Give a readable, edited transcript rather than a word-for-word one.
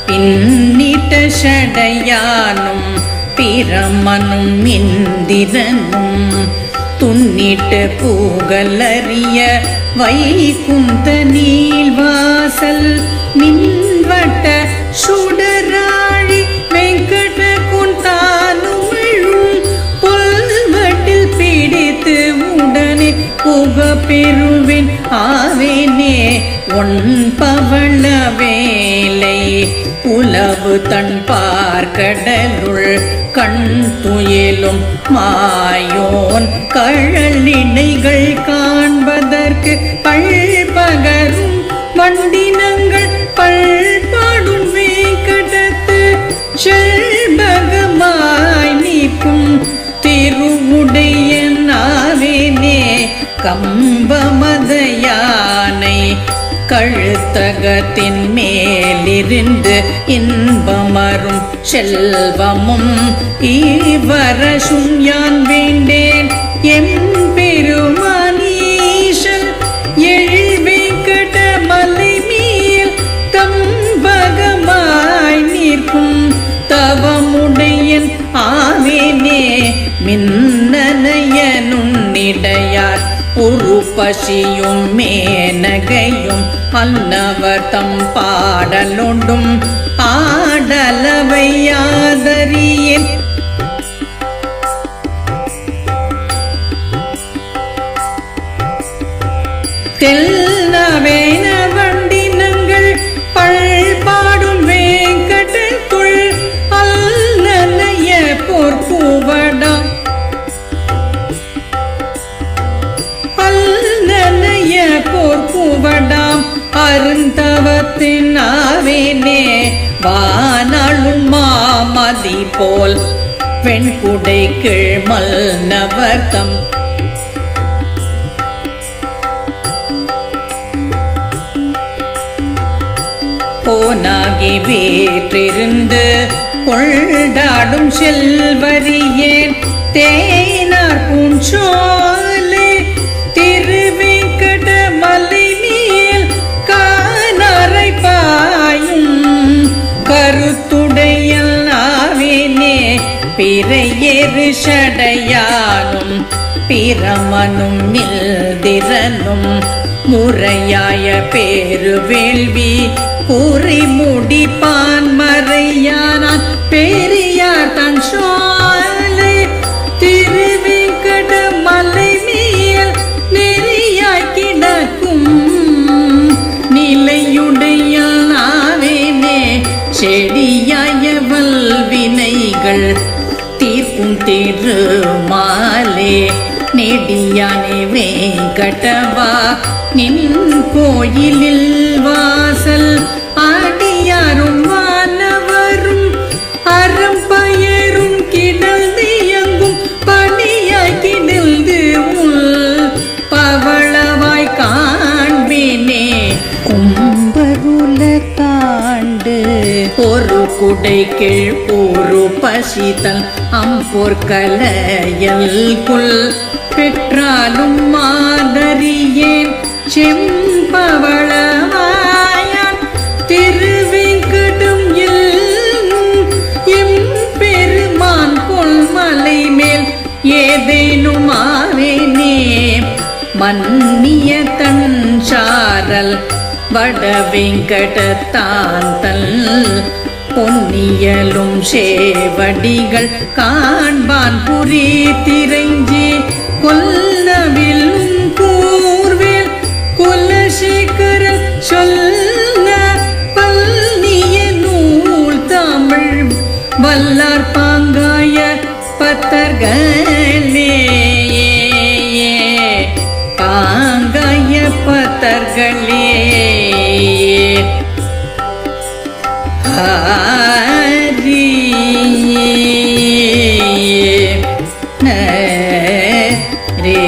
பின்னிட்ட ஷடையானும் பிரமனும் இந்திரனும் துன்னிட்டு பூகலறிய வைகுந்த நீள்வாசல் மின்வட்ட சுடராழி வெங்கட குந்தானுமிழும் புல்வட்டில் பிடித்து உடனே புக பெறுவேன் ஆவேனே ஒன் பவள வேலை உலவு தன் பார்க்கடலுள் கண் துயிலும் மாயோன் கழலினைகள் காண்பதற்கு பல்பகரும் வண்டினங்கள் பல்பாடும் வேங்கடத்து செல்பகமாய் நீக்கும் திருவுடைய நாவேனே கம்பமத யானை கழுத்தகத்தின் மேலிருந்து இன்பமரும் செல்வமும் ஈவரசும் யான் வேண்டேன் எம்பெருமானீஷல் எழுவேங்கட மலை மேல் தம்பகமாய் நிற்கும் தவமுடையன் ஆவேனே மின்னனைய நுண்ணிடையார் உருப்பசியும் மேனகையும் அன்னவர் தம் பாடலொண்டும் ஆடலவையாதறியேன் தெல்லவேன வண்டினங்கள் பல்பாடும் வேங்கடத்துள் அல்லனைய பொற்புவடம் போர்க்குவடாம் அருந்தவத்தின் ஆவேனே வானாளும் மாமதி போல் வெண்குடை கீழ்மல் நவர்த்தம் போனாகி வீற்றிருந்து கொண்டாடும் செல்வரியேன் தேனார் பூஞ்சோலை திருவேங்கட மலை மேல் காணரை பாயும் கருத்துடையல் ஆவேனே பிறையேறு ஷடையானும் பிரமனும் இந்திரனும் முறையாய பேரு வேள்வி கூறி முடிப்பான் மறையானான் பெரியார் தன் சோலை திருவேங்கட மலை மேல் நெறியாய் கிடக்கும் நிலையுடைய நாவேனே செடியாய வல்வினைகள் தீர்க்கும் திருமாலே நெடியானே வேங்கடவா நின் கோயிலில் வாசல் ஆடியாரும் வானவரும் அறம் பயரும் கிடந்து எங்கும் பணியாய் கிடந்து உள் பவளவாய் காண்பினே கும்பருல தாண்டு ஒரு குடை கீழ் ஒரு பசித்தல் அம்பொற்கலையல் புல் பெற்றாலும் மாதரியேன் செம்பவளவாயான் திருவேங்கடம் எம் பெருமான் கொல்மலை மேல் ஏதேனும் ஆவேனே மன்னிய தன் சாரல் வடவேங்கடத்தாந்தல் பொன்னியலும் சேவடிகள் காண்பான் புரி திரைஞ்சி கொல்லவிலும் கூர்வேல் குலசேகர சொல்ல பல்லிய நூல் தமிழ் வல்லார் பாங்காய பத்தர்களே பாங்காய பத்தர்களே ஹரி ரே